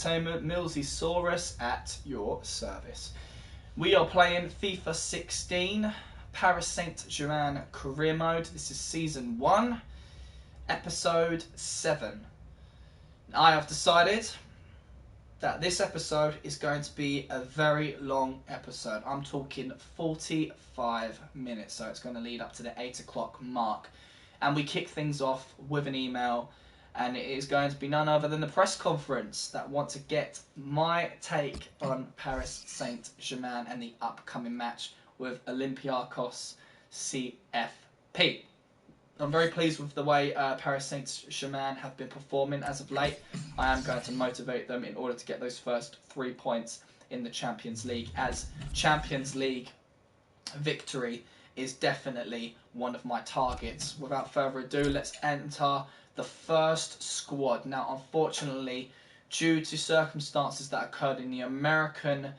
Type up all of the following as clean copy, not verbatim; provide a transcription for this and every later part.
Entertainment, Millsy at your service. We are playing FIFA 16, Paris Saint-Germain Career Mode. This is Season 1, Episode 7. I have decided that this episode is going to be a very long episode. I'm talking 45 minutes, so it's going to lead up to the 8 o'clock mark. And we kick things off with an email, and it is going to be none other than the press conference that want to get my take on Paris Saint-Germain and the upcoming match with Olympiacos CFP. I'm very pleased with the way Paris Saint-Germain have been performing as of late. I am going to motivate them in order to get those first 3 points in the Champions League, as Champions League victory is definitely one of my targets. Without further ado, let's enter the first squad. Now, unfortunately, due to circumstances that occurred in the American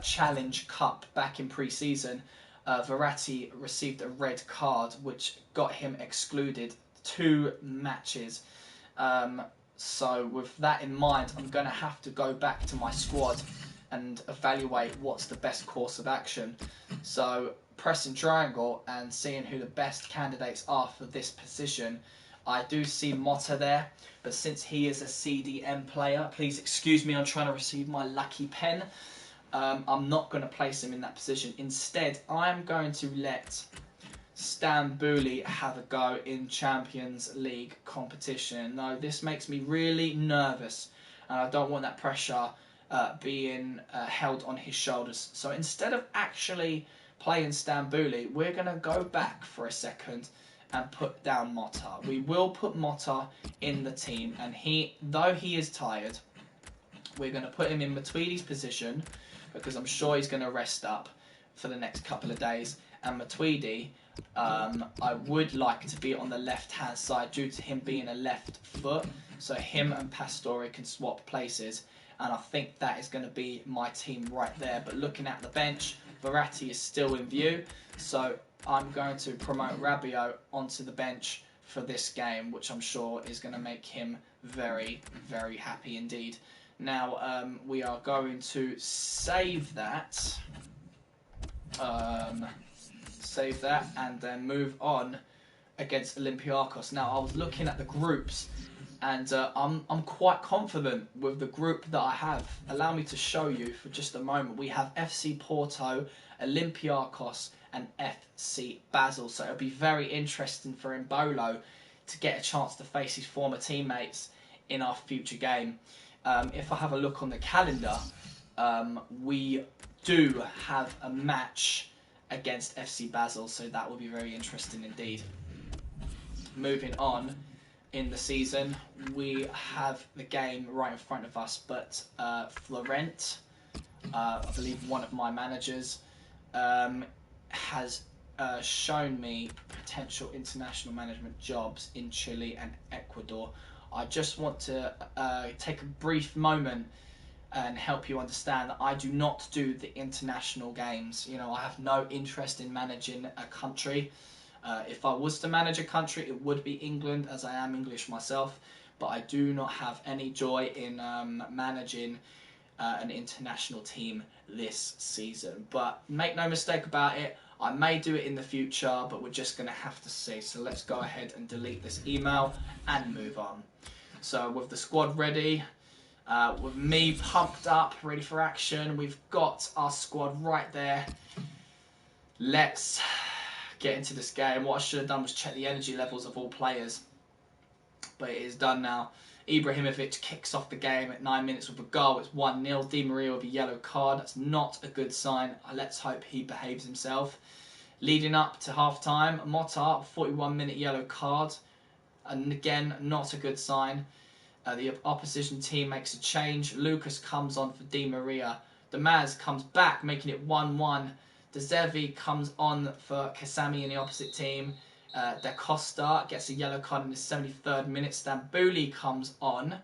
Challenge Cup back in pre-season, Verratti received a red card, which got him excluded 2 matches. So with that in mind, I'm going to have to go back to my squad and evaluate what's the best course of action. So pressing triangle and seeing who the best candidates are for this position. I do see Motta there, but since he is a CDM player, please excuse me, I'm trying to receive my lucky pen. I'm not going to place him in that position. Instead, I'm going to let Stambouli have a go in Champions League competition. Now, this makes me really nervous, and I don't want that pressure being held on his shoulders. So instead of actually playing Stambouli, we're going to go back for a second and put down Motta. We will put Motta in the team, and though he is tired, we're going to put him in Matuidi's position, because I'm sure he's going to rest up for the next couple of days. And Matuidi, I would like to be on the left-hand side due to him being a left foot. So him and Pastore can swap places. And I think that is going to be my team right there. But looking at the bench, Verratti is still in view. So I'm going to promote Rabiot onto the bench for this game, which I'm sure is going to make him very, very happy indeed. Now, we are going to save that. Save that and then move on against Olympiacos. Now, I was looking at the groups, and I'm quite confident with the group that I have. Allow me to show you for just a moment. We have FC Porto, Olympiacos, and FC Basel. So it'll be very interesting for Mbolo to get a chance to face his former teammates in our future game. If I have a look on the calendar, we do have a match against FC Basel, so that will be very interesting indeed. Moving on in the season, we have the game right in front of us, but Florent, I believe one of my managers, has shown me potential international management jobs in Chile and Ecuador. I just want to take a brief moment and help you understand that I do not do the international games. You know, I have no interest in managing a country. If I was to manage a country, it would be England, as I am English myself. But I do not have any joy in managing an international team this season. But make no mistake about it, I may do it in the future, but we're just going to have to see. So let's go ahead and delete this email and move on. So with the squad ready, with me pumped up, ready for action, we've got our squad right there. Let's get into this game. What I should have done was check the energy levels of all players, but it is done now. Ibrahimovic kicks off the game at 9 minutes with a goal. It's 1-0. Di Maria with a yellow card. That's not a good sign. Let's hope he behaves himself. Leading up to half-time, Motta, 41-minute yellow card. And again, not a good sign. The opposition team makes a change. Lucas comes on for Di Maria. Damaz comes back, making it 1-1. De Zerbi comes on for Kasami in the opposite team. Da Costa gets a yellow card in the 73rd minute. Stambouli comes on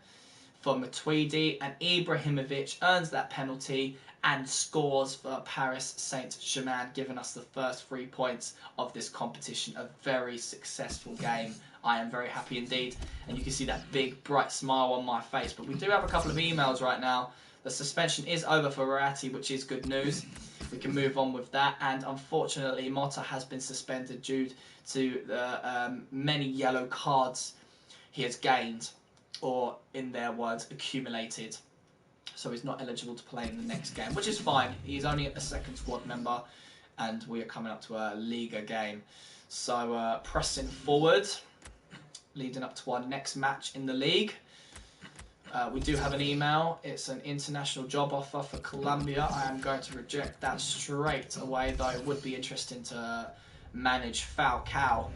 for Matuidi, and Ibrahimovic earns that penalty and scores for Paris Saint-Germain, giving us the first 3 points of this competition. A very successful game, I am very happy indeed, and you can see that big bright smile on my face. But we do have a couple of emails right now. The suspension is over for Verratti, which is good news. We can move on with that, and unfortunately Motta has been suspended due to the many yellow cards he has gained, or in their words, accumulated. So he's not eligible to play in the next game, which is fine. He's only a second squad member, and we are coming up to a Liga game. So pressing forward, leading up to our next match in the league. We do have an email. It's an international job offer for Colombia. I am going to reject that straight away, though it would be interesting to manage Falcao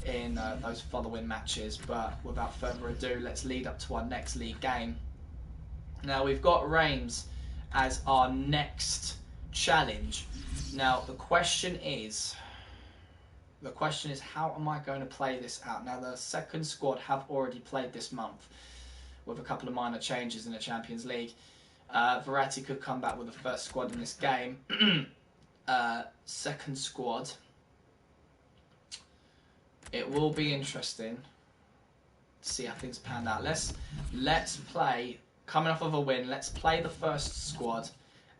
in those following matches. But without further ado, let's lead up to our next league game. Now, we've got Reims as our next challenge. Now, the question is, how am I going to play this out? Now, the second squad have already played this month, with a couple of minor changes in the Champions League. Verratti could come back with the first squad in this game. Second squad. It will be interesting to see how things pan out. Let's play, coming off of a win, let's play the first squad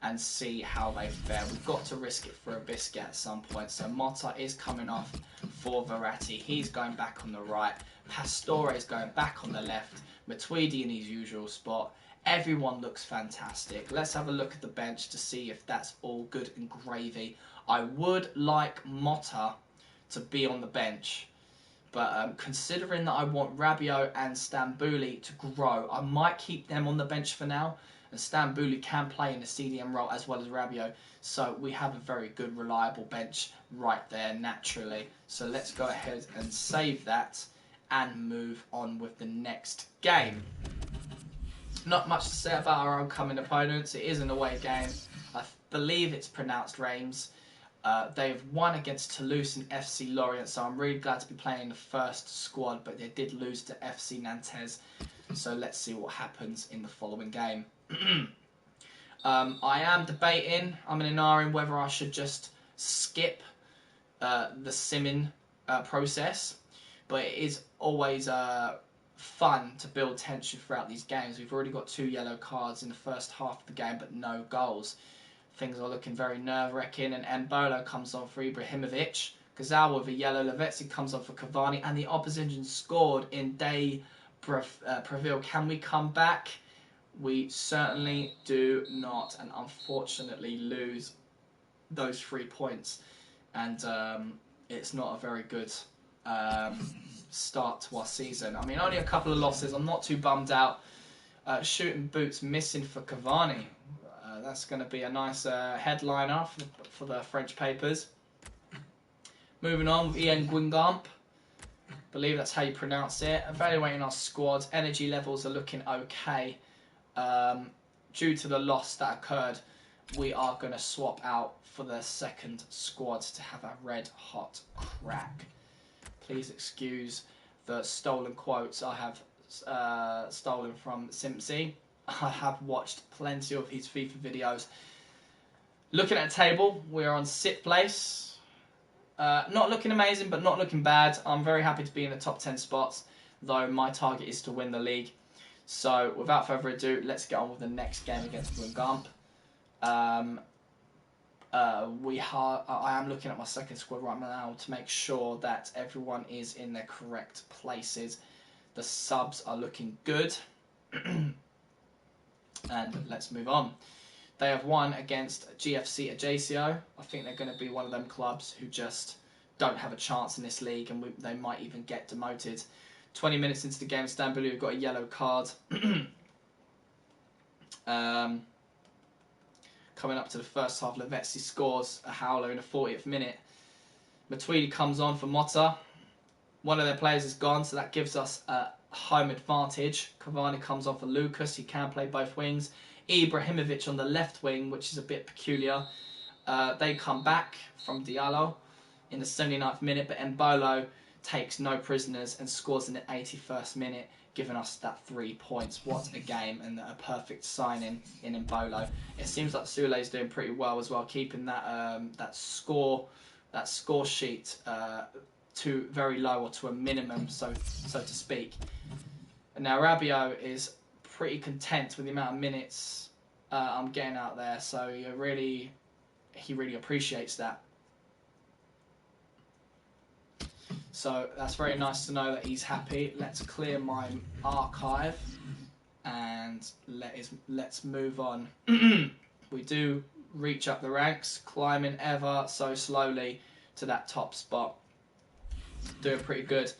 and see how they fare. We've got to risk it for a biscuit at some point. So Motta is coming off for Verratti. He's going back on the right. Pastore is going back on the left. Matuidi in his usual spot. Everyone looks fantastic. Let's have a look at the bench to see if that's all good and gravy. I would like Motta to be on the bench, but considering that I want Rabiot and Stambouli to grow, I might keep them on the bench for now. And Stambouli can play in the CDM role as well as Rabiot. So we have a very good, reliable bench right there naturally. So let's go ahead and save that and move on with the next game. Not much to say about our upcoming opponents. It is an away game. I believe it's pronounced Reims. They have won against Toulouse and FC Lorient, so I'm really glad to be playing the first squad, but they did lose to FC Nantes. So let's see what happens in the following game. I am debating, I'm in an R in whether I should just skip the simming process, but it is always fun to build tension throughout these games. We've already got 2 yellow cards in the first half of the game, but no goals. Things are looking very nerve-wracking, and Mbolo comes on for Ibrahimovic. Gazal with a yellow, Lavezzi comes on for Cavani, and the opposition scored in Day Preville. Can we come back? We certainly do not, and unfortunately lose those 3 points. And it's not a very good start to our season. I mean, only a couple of losses. I'm not too bummed out. Shooting boots missing for Cavani. That's going to be a nice headliner for the French papers. Moving on with Ian Guingamp. Believe that's how you pronounce it. Evaluating our squad. Energy levels are looking okay. Due to the loss that occurred, we are going to swap out for the second squad to have a red hot crack. Please excuse the stolen quotes I have stolen from Simpsy. I have watched plenty of his FIFA videos. Looking at the table, we are on 6th place. Not looking amazing, but not looking bad. I'm very happy to be in the top 10 spots, though my target is to win the league. So, without further ado, let's get on with the next game against Guingamp. I am looking at my second squad right now to make sure that everyone is in their correct places. The subs are looking good. And let's move on. They have won against GFC Ajaccio. I think they're going to be one of them clubs who just don't have a chance in this league, and they might even get demoted. 20 minutes into the game, Stambouli have got a yellow card. Coming up to the first half, Lavezzi scores a howler in the 40th minute. Matuidi comes on for Motta. One of their players is gone, so that gives us a home advantage. Cavani comes on for Lucas. He can play both wings. Ibrahimovic on the left wing, which is a bit peculiar. They come back from Diallo in the 79th minute, but Mbolo takes no prisoners and scores in the 81st minute, giving us that 3 points. What a game, and a perfect signing in Mbolo. It seems like Soule's doing pretty well as well, keeping that that score sheet to very low or to a minimum, so to speak. And now Rabiot is pretty content with the amount of minutes I'm getting out there, so he really appreciates that. So that's very nice to know that he's happy. Let's clear my archive and let's move on. We do reach up the ranks, climbing ever so slowly to that top spot. Doing pretty good.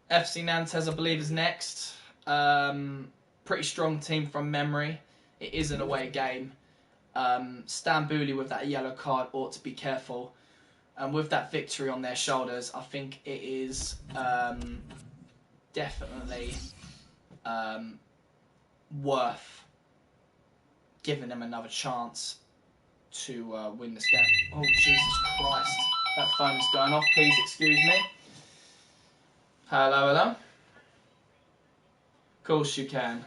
FC Nantes, I believe, is next. Pretty strong team from memory. It is an away game. Stambouli with that yellow card ought to be careful. And with that victory on their shoulders, I think it is definitely worth giving them another chance to win this game. Oh, Jesus Christ. That phone is going off. Please excuse me. Hello, hello. Of course you can.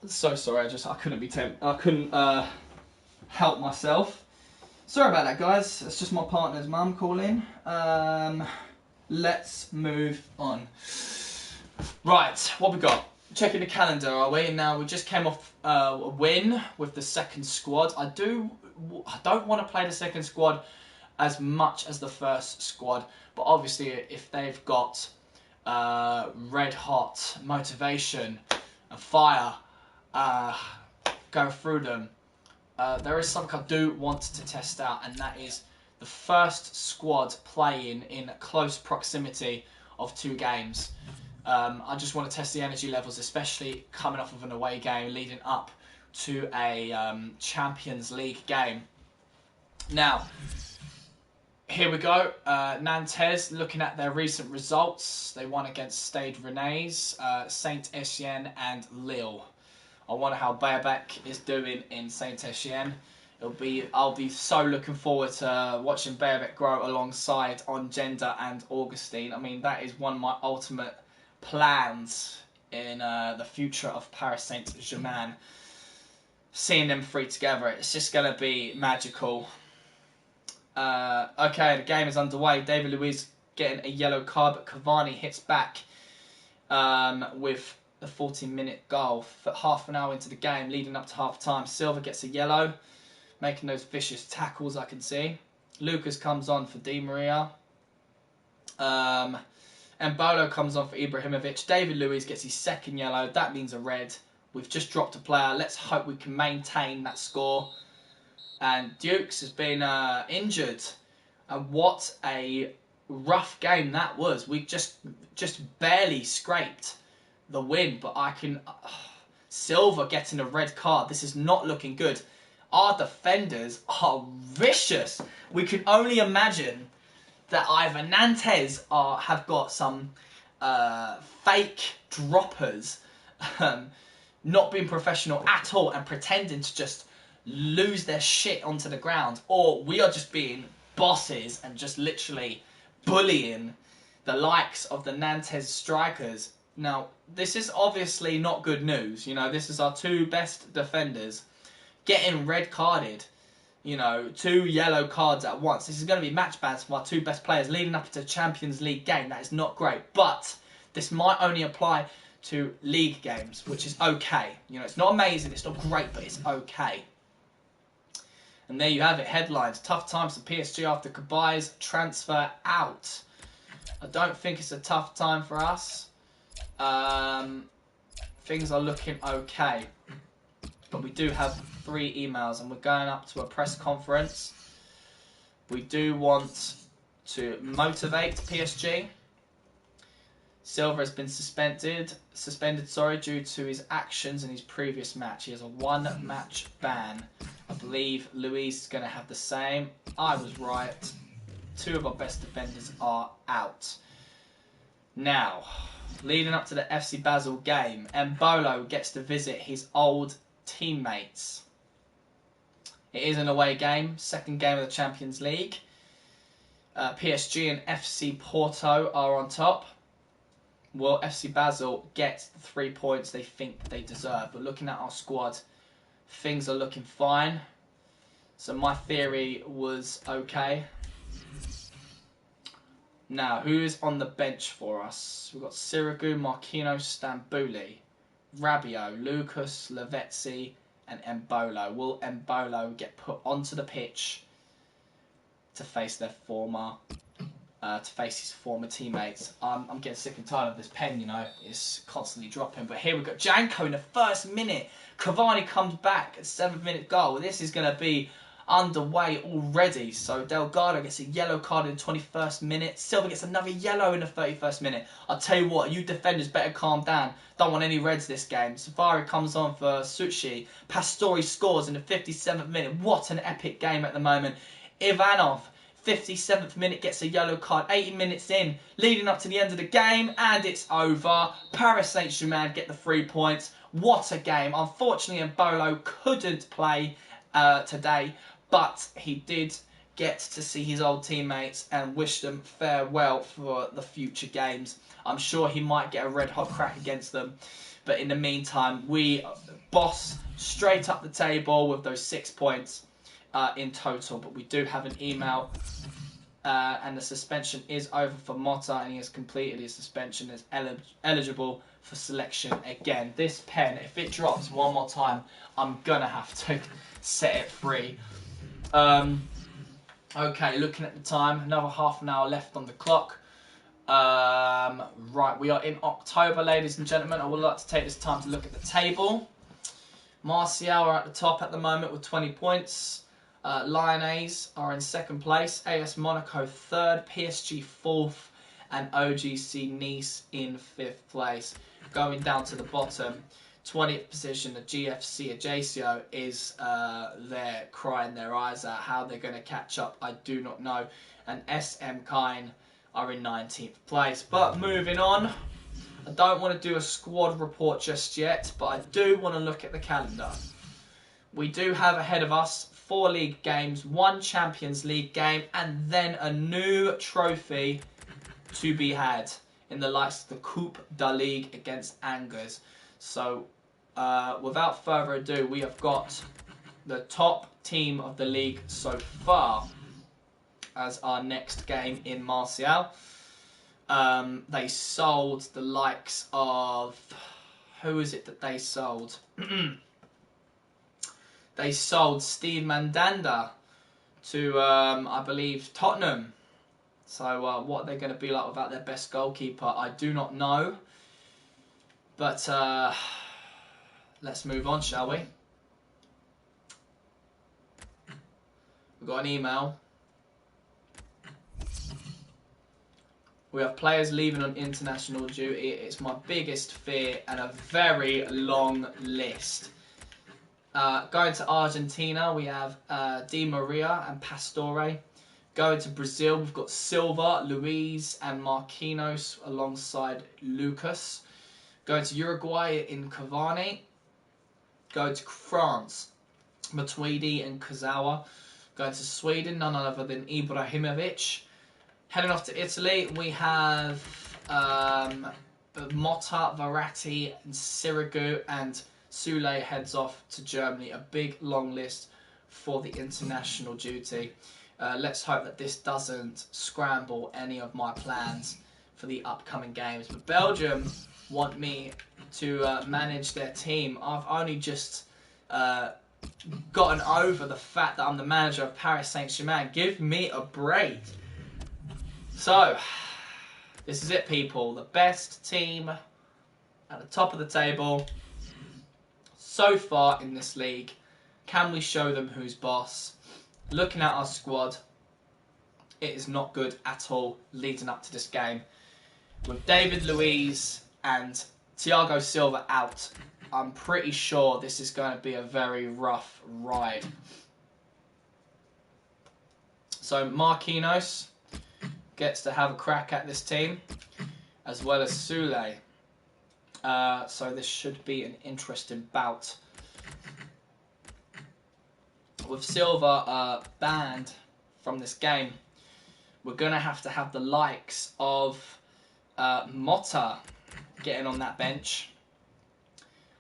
So sorry, I couldn't help myself. Sorry about that, guys. It's just my partner's mum calling. Let's move on. Right, what we got? Checking the calendar, are we? Now we just came off a win with the second squad. I don't want to play the second squad as much as the first squad, but obviously if they've got red hot motivation and fire go through them, there is something I do want to test out, and that is the first squad playing in close proximity of 2 games. I just want to test the energy levels, especially coming off of an away game leading up to a Champions League game. Now, here we go. Nantes, looking at their recent results, they won against Stade Rennais, Saint-Etienne and Lille. I wonder how Baerbeck is doing in Saint-Etienne. I'll be so looking forward to watching Baerbeck grow alongside Ongenda and Augustine. I mean, that is one of my ultimate plans in the future of Paris Saint-Germain. Seeing them 3 together, it's just going to be magical. Okay, the game is underway. David Luiz getting a yellow card, but Cavani hits back with the 14-minute goal. Half an hour into the game, leading up to half-time. Silva gets a yellow, making those vicious tackles I can see. Lucas comes on for Di Maria. Mbolo comes on for Ibrahimovic. David Luiz gets his second yellow. That means a red. We've just dropped a player. Let's hope we can maintain that score. And Dukes has been injured. And what a rough game that was. We just barely scraped the win. But I can... Silva getting a red card. This is not looking good. Our defenders are vicious. We can only imagine that either Nantes have got some fake droppers, not being professional at all and pretending to just lose their shit onto the ground, or we are just being bosses and just literally bullying the likes of the Nantes strikers. Now, this is obviously not good news. You know, this is our 2 best defenders getting red carded. You know, 2 yellow cards at once. This is going to be match bans for our 2 best players leading up to the Champions League game. That is not great. But this might only apply to league games, which is okay. You know, it's not amazing, it's not great, but it's okay. And there you have it, headlines. Tough times for PSG after Kabai's transfer out. I don't think it's a tough time for us. Things are looking okay. But we do have 3 emails and we're going up to a press conference. We do want to motivate PSG. Silva has been suspended due to his actions in his previous match. He has a 1-match ban. I believe Luis is going to have the same. I was right. 2 of our best defenders are out. Now, leading up to the FC Basel game, Mbolo gets to visit his old teammates It is an away game, second game of the Champions League. PSG and FC Porto are on top. Will FC Basel get the 3 points they think they deserve? But looking at our squad, things are looking fine. So my theory was okay. Now, who is on the bench for us? We've got Sirigu, Marquinhos, Stambouli, Rabiot, Lucas, Lavezzi, and Embolo. Will Embolo get put onto the pitch to face his former teammates? I'm getting sick and tired of this pen, you know. It's constantly dropping. But here we go. Janko in the first minute. Cavani comes back at 7th minute goal. This is going to be underway already. So Delgado gets a yellow card in the 21st minute. Silva gets another yellow in the 31st minute. I'll tell you what, you defenders better calm down. Don't want any reds this game. Safari comes on for Suchi. Pastore scores in the 57th minute. What an epic game at the moment. Ivanov, 57th minute, gets a yellow card. 80 minutes in, leading up to the end of the game, and it's over. Paris Saint-Germain get the 3 points. What a game. Unfortunately, Embolo couldn't play today, but he did get to see his old teammates and wish them farewell for the future games. I'm sure he might get a red-hot crack against them. But in the meantime, we boss straight up the table with those 6 points in total. But we do have an email, and the suspension is over for Motta, and he has completed his suspension, is eligible for selection again. This pen, if it drops one more time, I'm going to have to set it free. Okay, looking at the time, another half an hour left on the clock. Right, we are in October, ladies and gentlemen. I would like to take this time to look at the table. Martial are at the top at the moment with 20 points. Lyonnais are in second place. AS Monaco third. PSG fourth. And OGC Nice in 5th place. Going down to the bottom, 20th position, the GFC Ajaccio is there crying their eyes out. How they're going to catch up, I do not know. And SM Kine are in 19th place. But moving on, I don't want to do a squad report just yet, but I do want to look at the calendar. We do have ahead of us 4 league games, 1 Champions League game, and then a new trophy to be had in the likes of the Coupe de Ligue against Angers. So, without further ado, we have got the top team of the league so far as our next game in Martial. They sold the likes of... Who is it that they sold? They sold Steve Mandanda to, I believe, Tottenham. So what they're going to be like without their best goalkeeper, I do not know. But let's move on, shall we? We've got an email. We have players leaving on international duty. It's my biggest fear and a very long list. Going to Argentina, we have Di Maria and Pastore. Going to Brazil, we've got Silva, Luiz and Marquinhos alongside Lucas. Going to Uruguay in Cavani. Going to France, Matuidi and Kazawa. Going to Sweden, none other than Ibrahimovic. Heading off to Italy, we have Motta, Verratti and Sirigu, and Sule heads off to Germany. A big long list for the international duty. Let's hope that this doesn't scramble any of my plans for the upcoming games. But Belgium want me to manage their team. I've only just gotten over the fact that I'm the manager of Paris Saint-Germain. Give me a break. So, this is it, people. The best team at the top of the table so far in this league. Can we show them who's boss? Looking at our squad, it is not good at all leading up to this game. With David Luiz and Thiago Silva out, I'm pretty sure this is going to be a very rough ride. So Marquinhos gets to have a crack at this team, as well as Sule. So this should be an interesting bout. with Silva banned from this game, we're going to have the likes of Motta getting on that bench,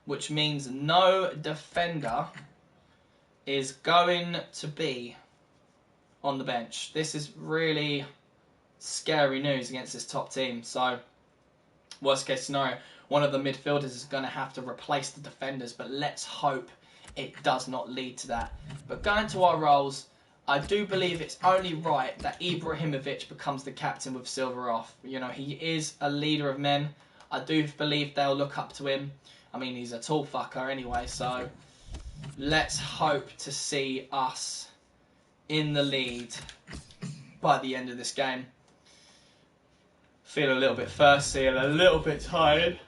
which means no defender is going to be on the bench. This is really scary news against this top team. So, worst case scenario, one of the midfielders is going to have to replace the defenders, but let's hope it does not lead to that. But going to our roles, I do believe it's only right that Ibrahimovic becomes the captain with Silva off. You know, he is a leader of men. I do believe they'll look up to him. I mean, he's a tall fucker anyway, so let's hope to see us in the lead by the end of this game. Feel a little bit thirsty and a little bit tired.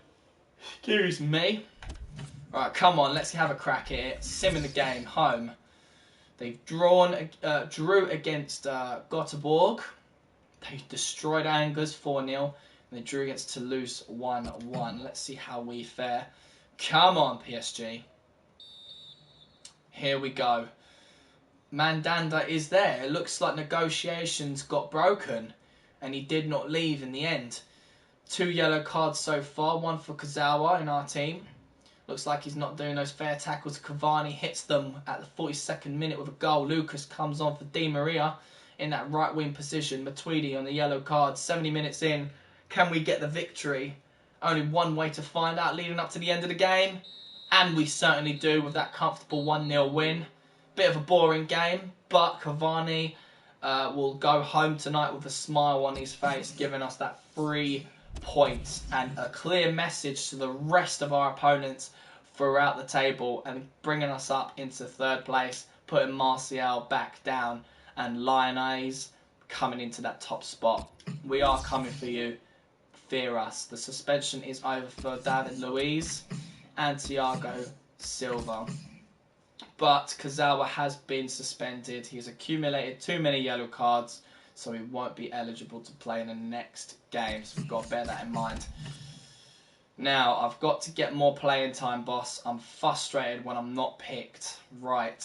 Excuse me. Right, come on, let's have a crack at it. Sim in the game, home. They've drew against Göteborg. They destroyed Angers 4-0. And they drew against Toulouse 1-1. Let's see how we fare. Come on, PSG. Here we go. Mandanda is there. It looks like negotiations got broken. And he did not leave in the end. 2 yellow cards so far. 1 for Kazawa in our team. Looks like he's not doing those fair tackles. Cavani hits them at the 42nd minute with a goal. Lucas comes on for Di Maria in that right wing position. Matuidi on the yellow card. 70 minutes in. Can we get the victory? Only one way to find out leading up to the end of the game. And we certainly do with that comfortable 1-0 win. Bit of a boring game, but Cavani will go home tonight with a smile on his face, giving us that 3 points and a clear message to the rest of our opponents throughout the table and bringing us up into 3rd place, putting Martial back down and Lyonnaise coming into that top spot. We are coming for you. Fear us. The suspension is over for David Luiz and Thiago Silva. But Kazawa has been suspended. He has accumulated too many yellow cards, so he won't be eligible to play in the next game. So we've got to bear that in mind. Now, I've got to get more playing time, boss. I'm frustrated when I'm not picked. Right.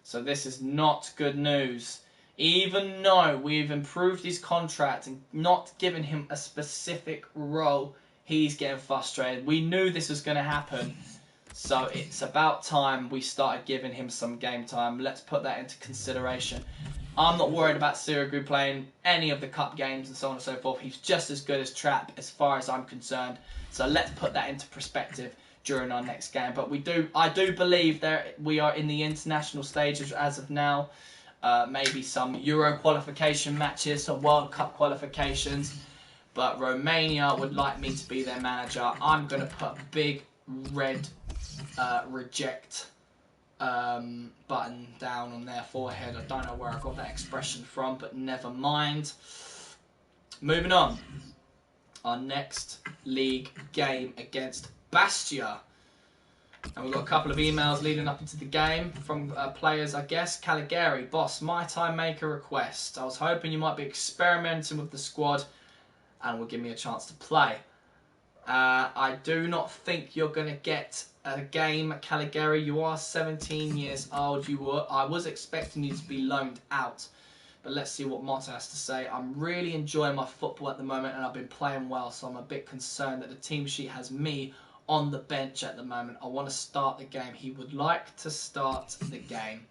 So this is not good news. Even though we've improved his contract and not given him a specific role, he's getting frustrated. We knew this was going to happen. So it's about time we started giving him some game time. Let's put that into consideration. I'm not worried about Sirigu playing any of the cup games and so on and so forth. He's just as good as Trapp as far as I'm concerned. So let's put that into perspective during our next game. But I do believe that we are in the international stages as of now. Maybe some Euro qualification matches, some World Cup qualifications. But Romania would like me to be their manager. I'm going to put a big red reject button down on their forehead. I don't know where I got that expression from, but never mind. Moving on. Our next league game against Bastia. And we've got a couple of emails leading up into the game from players, I guess. Caligari, boss, my time maker request. I was hoping you might be experimenting with the squad and will give me a chance to play. I do not think you're going to get a game, Caligari. You are 17 years old. I was expecting you to be loaned out. But let's see what Motta has to say. I'm really enjoying my football at the moment and I've been playing well, so I'm a bit concerned that the team sheet has me on the bench at the moment. I want to start the game. He would like to start the game.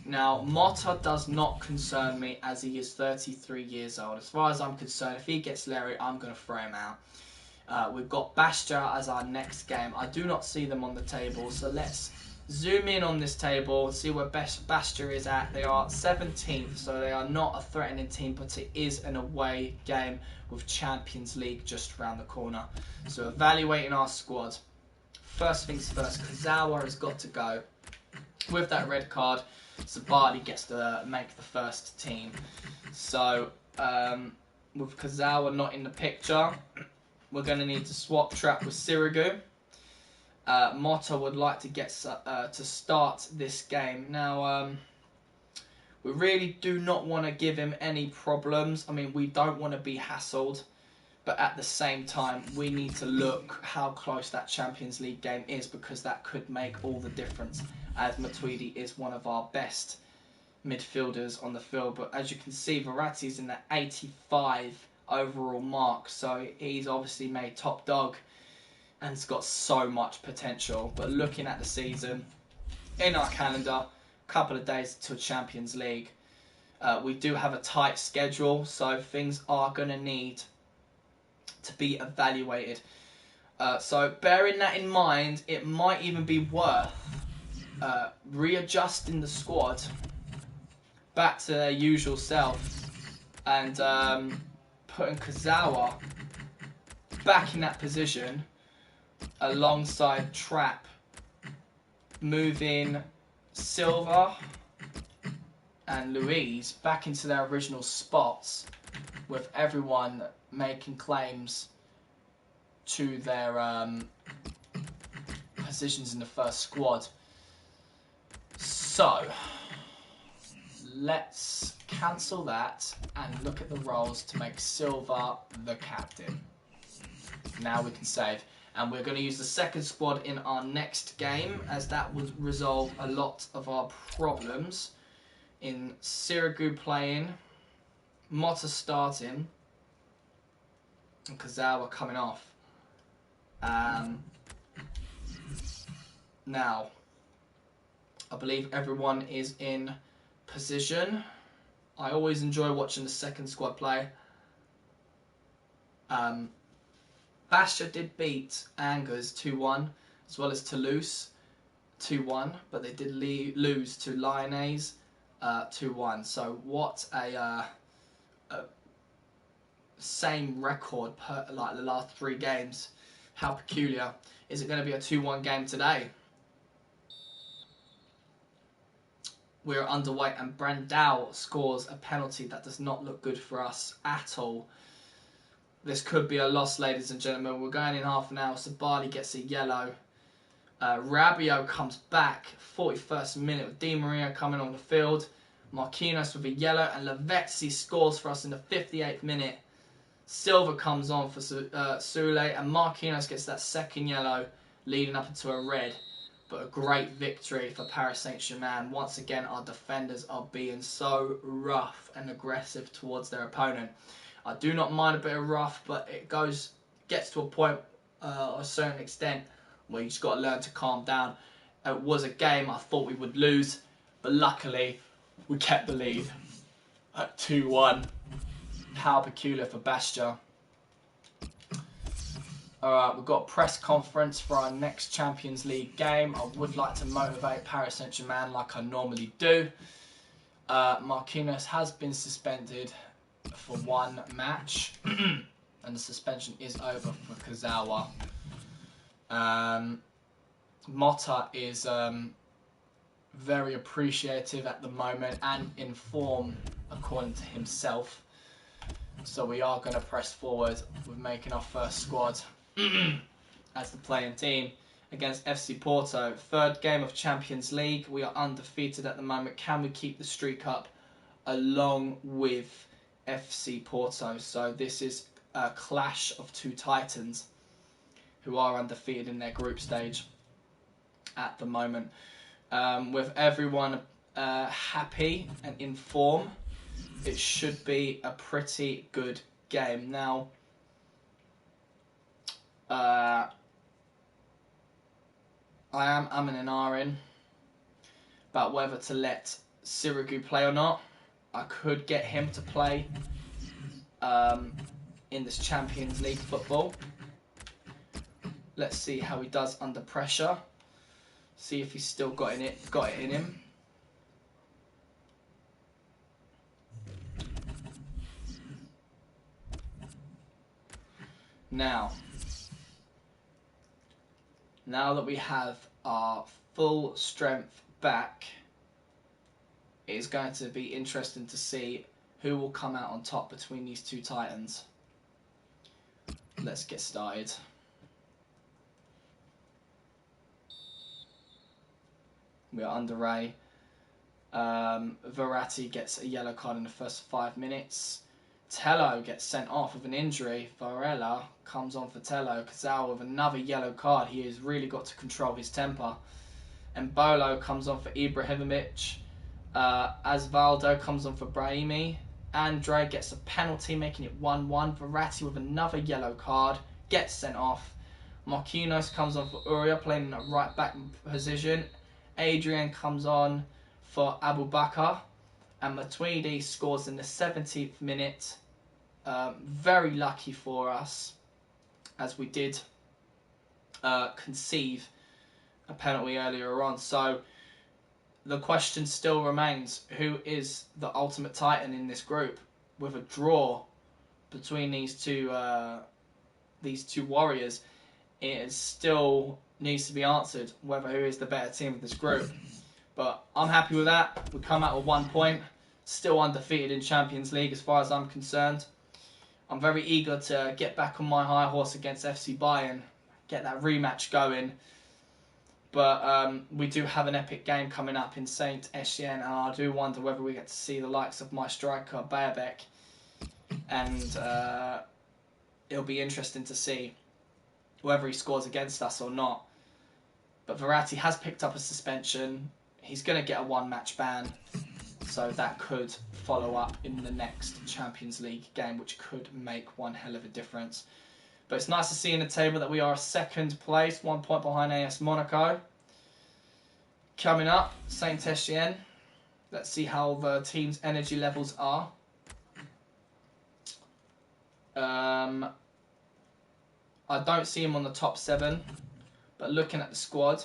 Now, Motta does not concern me as he is 33 years old. As far as I'm concerned, if he gets Larry, I'm going to throw him out. We've got Bastia as our next game. I do not see them on the table, so let's zoom in on this table and see where Bastia is at. They are 17th, so they are not a threatening team, but it is an away game with Champions League just around the corner. So evaluating our squad. First things first, Kazawa has got to go. With that red card, Sabali gets to make the first team. So with Kazawa not in the picture, we're going to need to swap Trapp with Sirigu. Motta would like to get to start this game. Now, we really do not want to give him any problems. I mean, we don't want to be hassled. But at the same time, we need to look how close that Champions League game is, because that could make all the difference, as Matuidi is one of our best midfielders on the field. But as you can see, Verratti's in the 85 overall mark, so he's obviously made top dog and has got so much potential. But looking at the season, in our calendar, a couple of days to Champions League, we do have a tight schedule, so things are going to need to be evaluated. So bearing that in mind, it might even be worth readjusting the squad back to their usual self and putting Kazawa back in that position alongside Trapp, moving Silva and Luiz back into their original spots, with everyone making claims to their positions in the first squad. So let's cancel that and look at the roles to make Silva the captain. Now we can save. And we're going to use the second squad in our next game, as that would resolve a lot of our problems. In Sirigu playing, Motta starting, and Kazawa coming off. Now, I believe everyone is in position. I always enjoy watching the second squad play. Bastia did beat Angers 2-1, as well as Toulouse 2-1, but they did lose to Lyonnais 2-1. So what a same record per like the last 3 games. How peculiar. Is it going to be a 2-1 game today? We're underway, and Brandao scores a penalty. That does not look good for us at all. This could be a loss, ladies and gentlemen. We're going in half an hour. Sabali gets a yellow. Rabiot comes back, 41st minute, with Di Maria coming on the field. Marquinhos with a yellow, and Lavezzi scores for us in the 58th minute. Silva comes on for Soule, and Marquinhos gets that second yellow, leading up into a red. But a great victory for Paris Saint-Germain. Once again, our defenders are being so rough and aggressive towards their opponent. I do not mind a bit of rough, but it gets to a point, a certain extent, where you just got to learn to calm down. It was a game I thought we would lose, but luckily we kept the lead at 2-1. How peculiar for Bastia. Alright, we've got a press conference for our next Champions League game. I would like to motivate Paris Saint-Germain like I normally do. Marquinhos has been suspended for 1 match, and the suspension is over for Kazawa. Motta is very appreciative at the moment and in form, according to himself. So we are going to press forward with making our first squad as the playing team against FC Porto. 3rd game of Champions League. We are undefeated at the moment. Can we keep the streak up along with FC Porto? So this is a clash of 2 titans who are undefeated in their group stage at the moment. With everyone happy and in form, it should be a pretty good game. Now, I am umming and ahhing about whether to let Sirigu play or not. I could get him to play in this Champions League football. Let's see how he does under pressure. See if he's still got it in him. Now that we have our full strength back, it is going to be interesting to see who will come out on top between these 2 titans. Let's get started. We are underway. Verratti gets a yellow card in the first 5 minutes. Tello gets sent off with an injury. Varela comes on for Tello. Kazawa with another yellow card. He has really got to control his temper. And Bolo comes on for Ibrahimovic. Asvaldo comes on for Brahimi. Andre gets a penalty, making it 1-1. Verratti with another yellow card gets sent off. Marquinhos comes on for Uria, playing in a right back position. Adrian comes on for Abu Bakr. And Matuidi scores in the 17th minute. Very lucky for us, as we did conceive a penalty earlier on. So the question still remains, who is the ultimate titan in this group? With a draw between these two warriors, it still needs to be answered whether who is the better team of this group. But I'm happy with that. We come out with 1 point, still undefeated in Champions League as far as I'm concerned. I'm very eager to get back on my high horse against FC Bayern, get that rematch going. But we do have an epic game coming up in Saint Etienne, and I do wonder whether we get to see the likes of my striker, Bayerbeck. And it'll be interesting to see whether he scores against us or not. But Verratti has picked up a suspension. He's going to get a one-match ban. So that could follow up in the next Champions League game, which could make one hell of a difference. But it's nice to see in the table that we are second place, 1 point behind AS Monaco. Coming up, Saint Etienne. Let's see how the team's energy levels are. I don't see him on the top 7, but looking at the squad,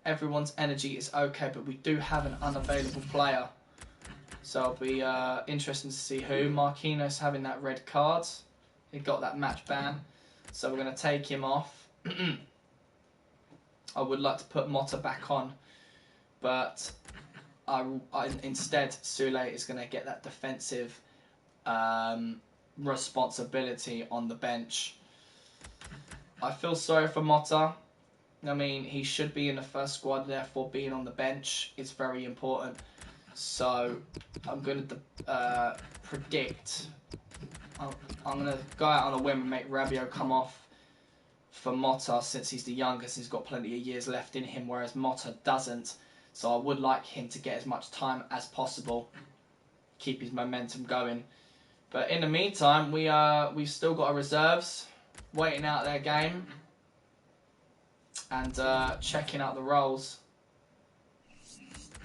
everyone's energy is okay, but we do have an unavailable player. So it'll be interesting to see who. Marquinhos having that red card. He got that match ban. So we're going to take him off. I would like to put Motta back on. But instead, Sule is going to get that defensive responsibility on the bench. I feel sorry for Motta. I mean, he should be in the first squad, therefore being on the bench is very important. So I'm going to predict. I'm going to go out on a whim and make Rabiot come off for Motta, since he's the youngest. He's got plenty of years left in him, whereas Motta doesn't. So I would like him to get as much time as possible, keep his momentum going. But in the meantime, we've still got our reserves waiting out their game and checking out the roles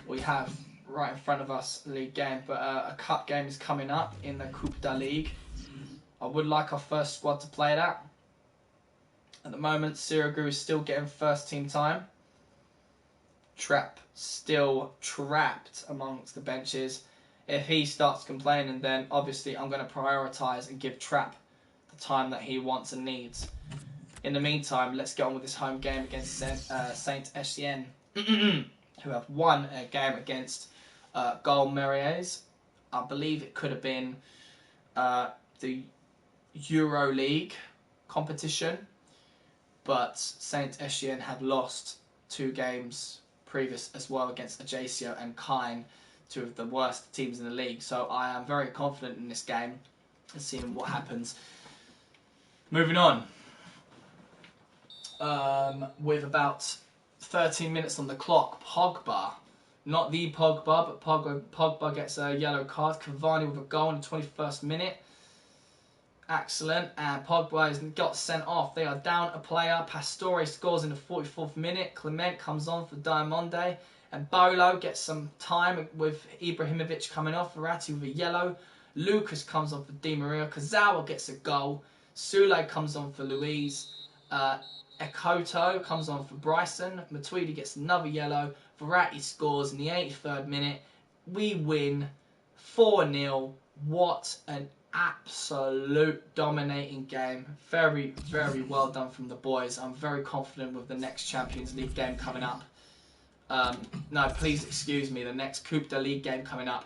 we have right in front of us, the league game. But a cup game is coming up in the Coupe de Ligue. I would like our first squad to play that. At the moment, Sirigu is still getting first team time. Trapp still trapped amongst the benches. If he starts complaining, then obviously I'm going to prioritise and give Trapp the time that he wants and needs. In the meantime, let's get on with this home game against Saint Etienne, who have won a game against Gol Meriez. I believe it could have been the Euro League competition, but Saint Etienne have lost 2 games previous as well against Ajaccio and Caen, 2 of the worst teams in the league. So I am very confident in this game and seeing what happens. Moving on. With about 13 minutes on the clock, Pogba, not the Pogba, but Pogba gets a yellow card. Cavani with a goal in the 21st minute. Excellent. And Pogba has got sent off. They are down a player. Pastore scores in the 44th minute. Clement comes on for Diamonde. And Bolo gets some time with Ibrahimovic coming off. Verratti with a yellow. Lucas comes on for Di Maria. Kazawa gets a goal. Sule comes on for Luiz. Ekoto comes on for Bryson. Matuidi gets another yellow. Verratti scores in the 83rd minute. We win 4-0. What an absolute dominating game. Very, very well done from the boys. I'm very confident with the next Champions League game coming up. No, please excuse me. The next Coupe de Ligue game coming up.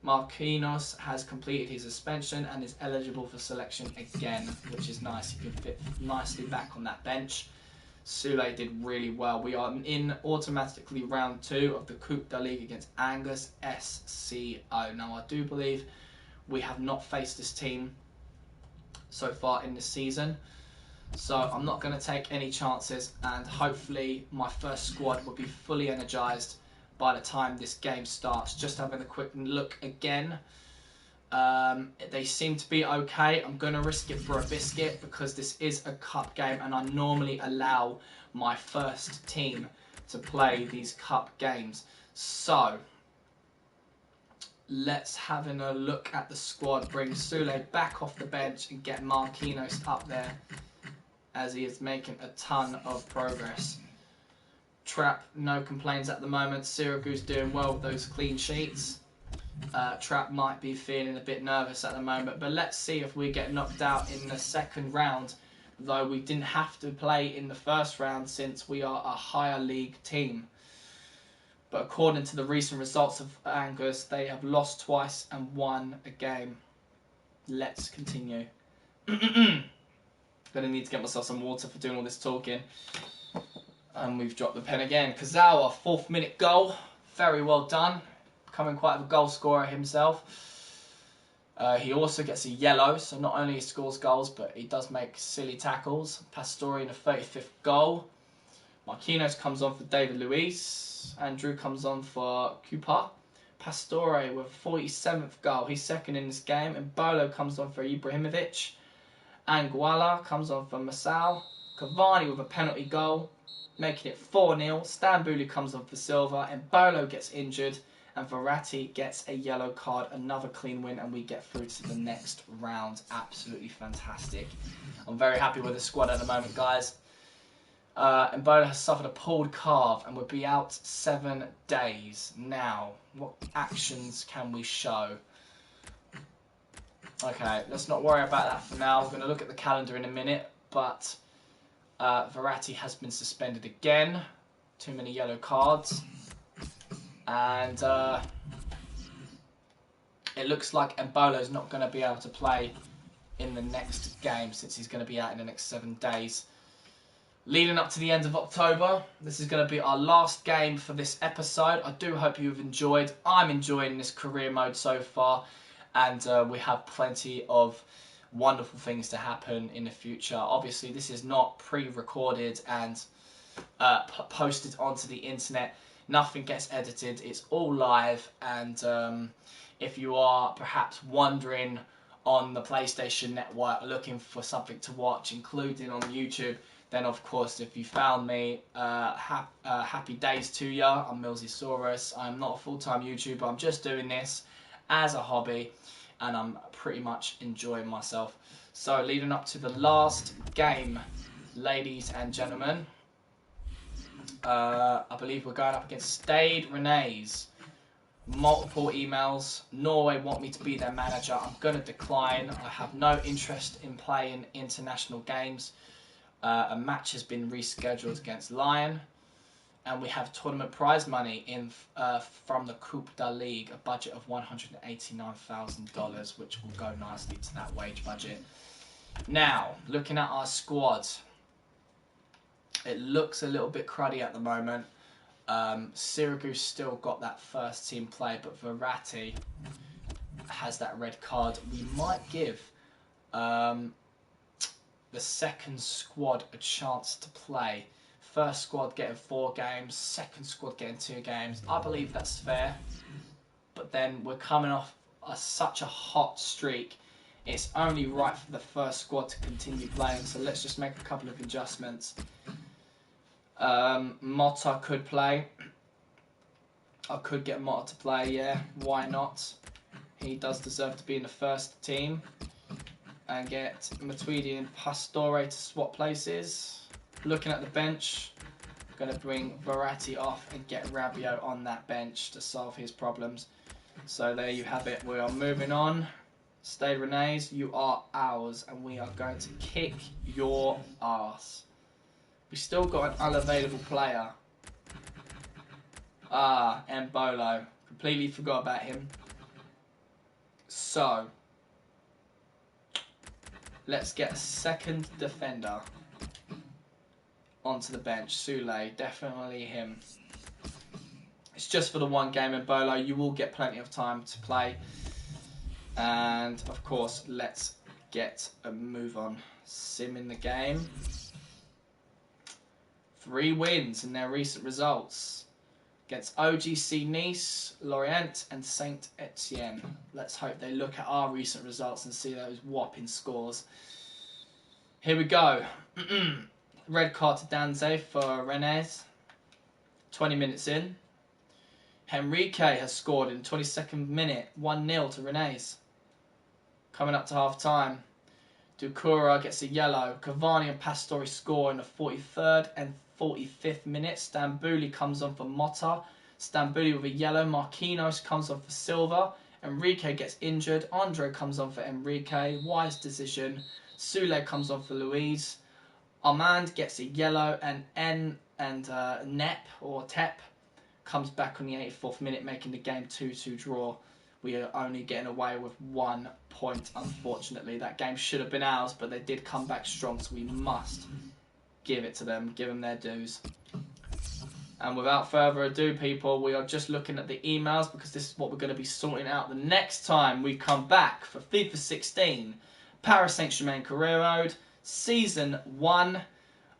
Marquinhos has completed his suspension and is eligible for selection again, which is nice. He can fit nicely back on that bench. Sule did really well. We are in automatically round 2 of the Coupe de Ligue against Angus SCO. Now, I do believe We have not faced this team so far in this season. So I'm not going to take any chances, and hopefully my first squad will be fully energised by the time this game starts. Just having a quick look again. They seem to be okay. I'm going to risk it for a biscuit because this is a cup game and I normally allow my first team to play these cup games. So let's have a look at the squad. Bring Sule back off the bench and get Marquinhos up there, as he is making a ton of progress. Trap, no complaints at the moment. Syracuse doing well with those clean sheets. Trap might be feeling a bit nervous at the moment, but let's see if we get knocked out in the second round, though we didn't have to play in the first round since we are a higher league team. But according to the recent results of Angus, they have lost twice and won a game. Let's continue. Gonna need to get myself some water for doing all this talking. And we've dropped the pen again. Kazawa, 4th minute goal. Very well done. Becoming quite a goal scorer himself. He also gets a yellow, so not only he scores goals, but he does make silly tackles. Pastore in the 35th goal. Marquinhos comes on for David Luiz. Andrew comes on for Cooper. Pastore with 47th goal. He's second in this game. And Bolo comes on for Ibrahimovic. Anguilla comes on for Masao. Cavani with a penalty goal, making it 4-0. Stambouli comes on for Silva. And Bolo gets injured. And Verratti gets a yellow card. Another clean win. And we get through to the next round. Absolutely fantastic. I'm very happy with the squad at the moment, guys. Ebola has suffered a pulled calf and will be out 7 days. Now, what actions can we show? Okay, let's not worry about that for now. We're going to look at the calendar in a minute, but Verratti has been suspended again. Too many yellow cards. And it looks like Embolo's not going to be able to play in the next game since he's going to be out in the next 7 days. Leading up to the end of October, this is going to be our last game for this episode. I do hope you've enjoyed. I'm enjoying this career mode so far, and we have plenty of wonderful things to happen in the future. Obviously, this is not pre-recorded and posted onto the internet. Nothing gets edited. It's all live, and if you are perhaps wondering on the PlayStation Network looking for something to watch, including on YouTube, then of course, if you found me, happy days to ya. I'm Millsysaurus. I'm not a full-time YouTuber. I'm just doing this as a hobby, and I'm pretty much enjoying myself. So leading up to the last game, ladies and gentlemen, I believe we're going up against Stade Rennais. Multiple emails. Norway want me to be their manager. I'm going to decline. I have no interest in playing international games. A match has been rescheduled against Lyon, and we have tournament prize money in from the Coupe de Ligue, a budget of $189,000, which will go nicely to that wage budget. Now, looking at our squad, it looks a little bit cruddy at the moment. Syracuse still got that first team play, but Verratti has that red card. We might give the second squad a chance to play. First squad getting 4 games, second squad getting 2 games. I believe that's fair, but then we're coming off such a hot streak. It's only right for the first squad to continue playing, so let's just make a couple of adjustments. Motta could play. I could get Motta to play, yeah, why not? He does deserve to be in the first team. And get Matuidi and Pastore to swap places. Looking at the bench, going to bring Verratti off and get Rabiot on that bench to solve his problems. So there you have it. We are moving on. Stade Rennais, you are ours, and we are going to kick your ass. We still got an unavailable player. Embolo. Completely forgot about him. So let's get a second defender onto the bench. Sule, definitely him. It's just for the one game in Bolo. You will get plenty of time to play. And of course, let's get a move on. Sim in the game. 3 wins in their recent results against OGC Nice, Lorient and Saint Etienne. Let's hope they look at our recent results and see those whopping scores. Here we go. Red card to Danze for Rennes. 20 minutes in. Henrique has scored in 22nd minute, 1-0 to Rennes. Coming up to half time. Dukura gets a yellow. Cavani and Pastore score in the 43rd and 45th minute. Stambouli comes on for Motta. Stambouli with a yellow. Marquinhos comes on for Silva. Enrique gets injured. Andre comes on for Enrique. Wise decision. Soule comes on for Louise. Armand gets a yellow. And Nep or Tep comes back on the 84th minute, making the game 2-2 draw. We are only getting away with 1 point, unfortunately. That game should have been ours, but they did come back strong, so we must give it to them, give them their dues. And without further ado, people, we are just looking at the emails because this is what we're going to be sorting out the next time we come back for FIFA 16, Paris Saint-Germain Career Road, Season 1.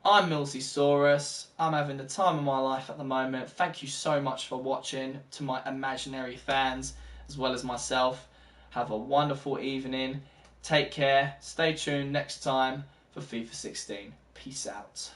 I'm Milseysaurus. I'm having the time of my life at the moment. Thank you so much for watching. To my imaginary fans, as well as myself, have a wonderful evening. Take care. Stay tuned next time for FIFA 16. Peace out.